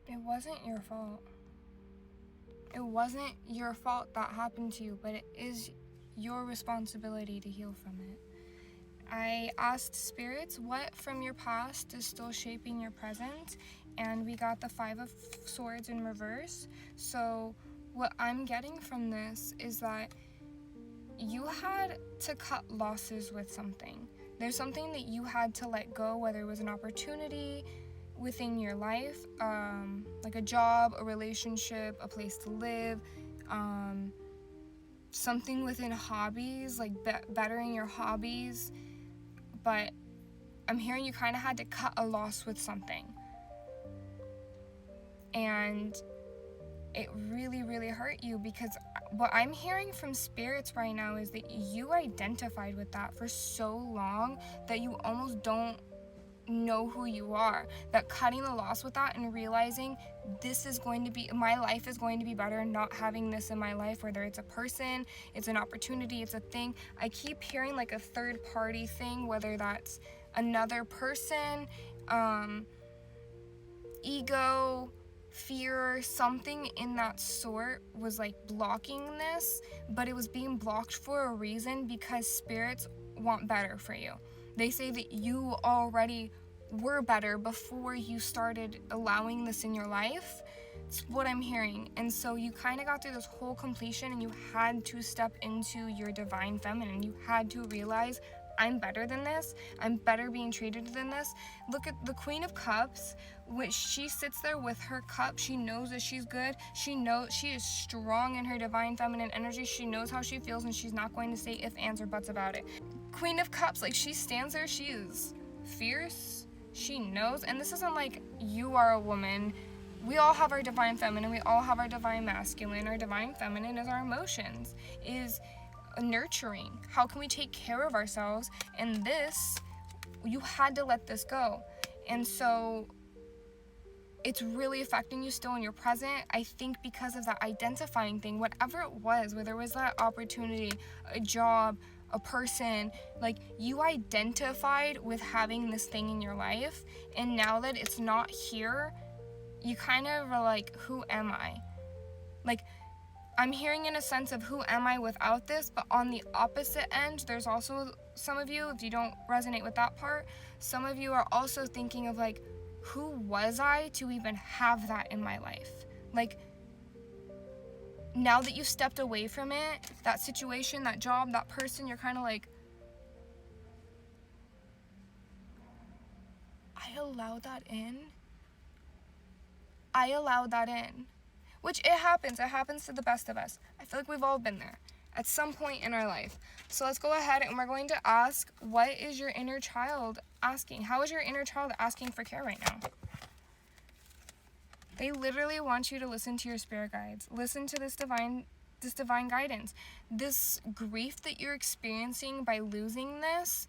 It wasn't your fault. It wasn't your fault that happened to you, but it is your responsibility to heal from it. I asked spirits what from your past is still shaping your present, and we got the Five of Swords in reverse. So what I'm getting from this is that you had to cut losses with something. There's something that you had to let go, whether it was an opportunity within your life, like a job, a relationship, a place to live, something within hobbies, like bettering your hobbies. But I'm hearing you kind of had to cut a loss with something. And it really, really hurt you, because what I'm hearing from spirits right now is that you identified with that for so long that you almost don't know who you are. That cutting the loss with that and realizing this is going to be, my life is going to be better not having this in my life, whether it's a person, it's an opportunity, it's a thing. I keep hearing like a third party thing, whether that's another person, ego, fear, something in that sort was like blocking this, but it was being blocked for a reason, because spirits want better for you. They say that you already were better before you started allowing this in your life. It's what I'm hearing. And so you kind of got through this whole completion, and you had to step into your divine feminine. You had to realize, I'm better than this. I'm better being treated than this. Look at the Queen of Cups, which she sits there with her cup. She knows that she's good. She knows she is strong in her divine feminine energy. She knows how she feels, and she's not going to say ifs, ands, or buts about it. Queen of Cups, like, she stands there. She is fierce. She knows. And this isn't like you are a woman. We all have our divine feminine. We all have our divine masculine. Our divine feminine is our emotions, is nurturing. How can we take care of ourselves? And this, you had to let this go. And so it's really affecting you still in your present, I think, because of that identifying thing, whatever it was, whether it was that opportunity, a job, a person, like, you identified with having this thing in your life, and now that it's not here, you kind of are like, who am I? Like, I'm hearing in a sense of who am I without this, but on the opposite end, there's also some of you, if you don't resonate with that part, some of you are also thinking of like, who was I to even have that in my life? Like, now that you stepped away from it, that situation, that job, that person, you're kind of like, I allowed that in? I allowed that in. Which it happens to the best of us. I feel like we've all been there at some point in our life. So let's go ahead and we're going to ask, what is your inner child asking? How is your inner child asking for care right now? They literally want you to listen to your spirit guides. Listen to this divine guidance. This grief that you're experiencing by losing this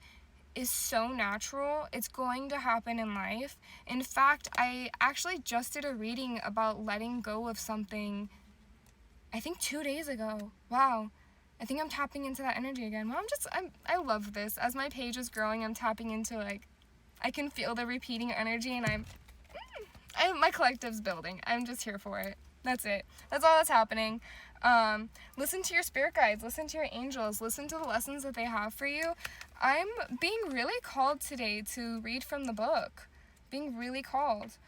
is so natural. It's going to happen in life. In fact, I actually just did a reading about letting go of something, I think 2 days ago. Wow. I think I'm tapping into that energy again. Well, I love this. As my page is growing, I'm tapping into, like, I can feel the repeating energy, and my collective's building. I'm just here for it. That's it. That's all that's happening. Listen to your spirit guides. Listen to your angels. Listen to the lessons that they have for you. I'm being really called today to read from the book. Being really called.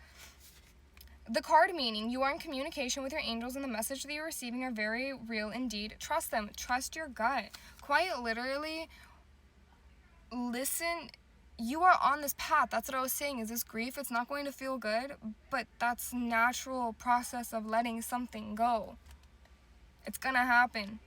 The card meaning, you are in communication with your angels, and the message that you're receiving are very real indeed. Trust them. Trust your gut. Quite literally, listen. You are on this path. That's what I was saying, is this grief, it's not going to feel good, but that's natural process of letting something go. It's gonna happen.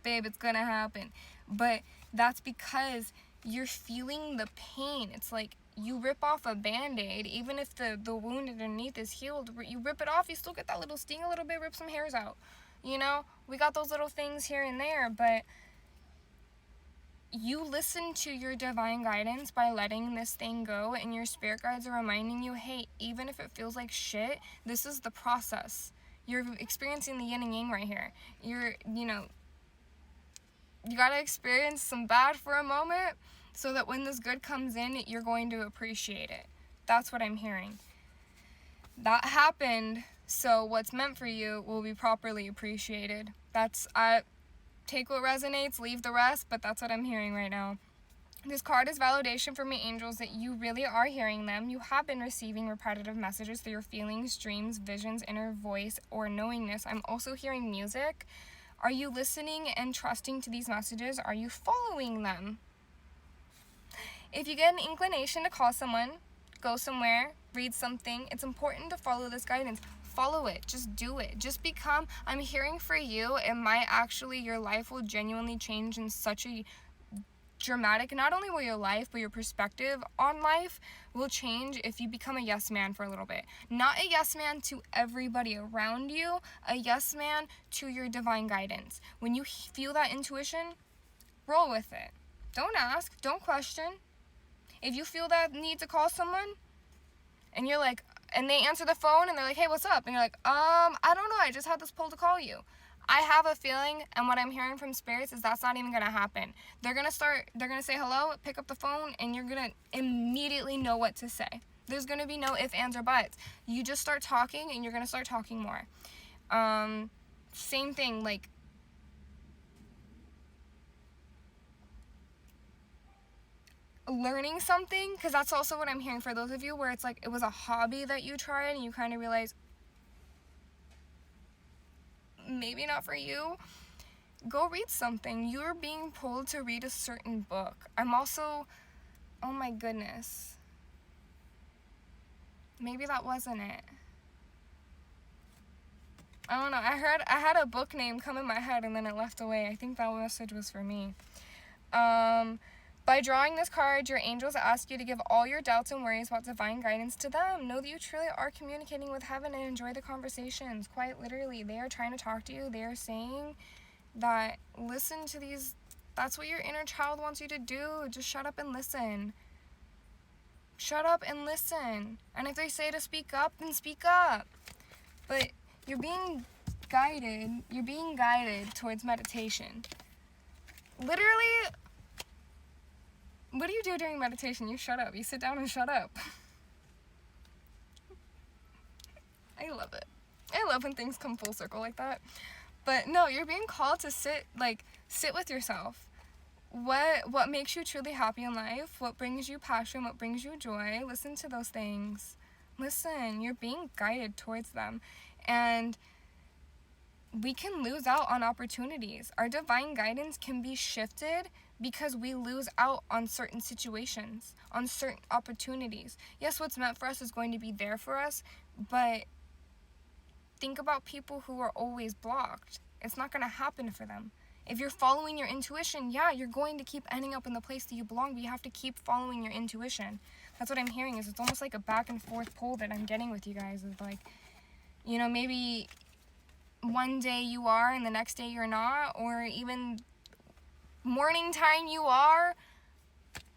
Babe, it's gonna happen. But that's because you're feeling the pain. It's like you rip off a Band-Aid, even if the wound underneath is healed, you rip it off, you still get that little sting a little bit, rip some hairs out. You know, we got those little things here and there, but you listen to your divine guidance by letting this thing go, and your spirit guides are reminding you, hey, even if it feels like shit, this is the process. You're experiencing the yin and yang right here. You gotta experience some bad for a moment so that when this good comes in, you're going to appreciate it. That's what I'm hearing. That happened, so what's meant for you will be properly appreciated. I take what resonates, leave the rest, but that's what I'm hearing right now. This card is validation from my angels that you really are hearing them. You have been receiving repetitive messages through your feelings, dreams, visions, inner voice, or knowingness. I'm also hearing music. Are you listening and trusting to these messages? Are you following them? If you get an inclination to call someone, go somewhere, read something, it's important to follow this guidance. Follow it. Just do it. Just become, I'm hearing for you, it might actually, your life will genuinely change in such a dramatic, not only will your life, but your perspective on life will change if you become a yes man for a little bit. Not a yes man to everybody around you, a yes man to your divine guidance. When you feel that intuition, roll with it. Don't ask, don't question. If you feel that need to call someone, and you're like, and they answer the phone and they're like, hey, what's up? And you're like, I don't know, I just had this pull to call you. I have a feeling, and what I'm hearing from spirits is that's not even going to happen. They're going to say hello, pick up the phone, and you're going to immediately know what to say. There's going to be no ifs, ands, or buts. You just start talking, and you're going to start talking more. Same thing, like, learning something, because that's also what I'm hearing for those of you where it's like it was a hobby that you tried and you kind of realize maybe not for you. Go read something. You're being pulled to read a certain book. I'm also, oh my goodness, maybe that wasn't it. I don't know. I had a book name come in my head and then it left away. I think that message was for me. By drawing this card, your angels ask you to give all your doubts and worries about divine guidance to them. Know that you truly are communicating with heaven and enjoy the conversations. Quite literally, they are trying to talk to you. They are saying that listen to these. That's what your inner child wants you to do. Just shut up and listen. Shut up and listen. And if they say to speak up, then speak up. But you're being guided. You're being guided towards meditation. Literally, what do you do during meditation? You shut up. You sit down and shut up. I love it. I love when things come full circle like that. But no, you're being called to sit with yourself. What makes you truly happy in life? What brings you passion? What brings you joy? Listen to those things. Listen, you're being guided towards them. And we can lose out on opportunities. Our divine guidance can be shifted because we lose out on certain situations, on certain opportunities. Yes, what's meant for us is going to be there for us, but think about people who are always blocked. It's not going to happen for them. If you're following your intuition, yeah, you're going to keep ending up in the place that you belong, but you have to keep following your intuition. That's what I'm hearing. Is it's almost like a back and forth pull that I'm getting with you guys. Is like, you know, maybe one day you are and the next day you're not, or even morning time you are,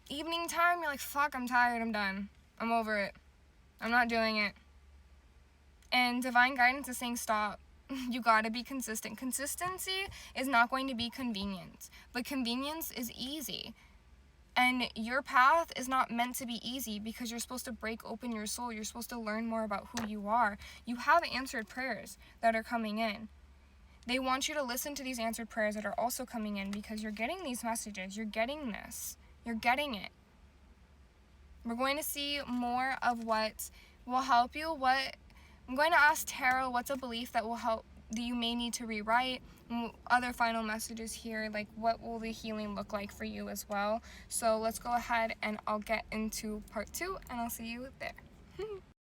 evening time you're like, fuck, I'm tired, I'm done, I'm over it, I'm not doing it. And divine guidance is saying stop. You gotta be consistent. Consistency is not going to be convenient, but convenience is easy. And your path is not meant to be easy because you're supposed to break open your soul. You're supposed to learn more about who you are. You have answered prayers that are coming in. They want you to listen to these answered prayers that are also coming in because you're getting these messages. You're getting this. You're getting it. We're going to see more of what will help you. I'm going to ask Tarot, what's a belief that will help, that you may need to rewrite? And other final messages here, like what will the healing look like for you as well? So let's go ahead and I'll get into part 2 and I'll see you there.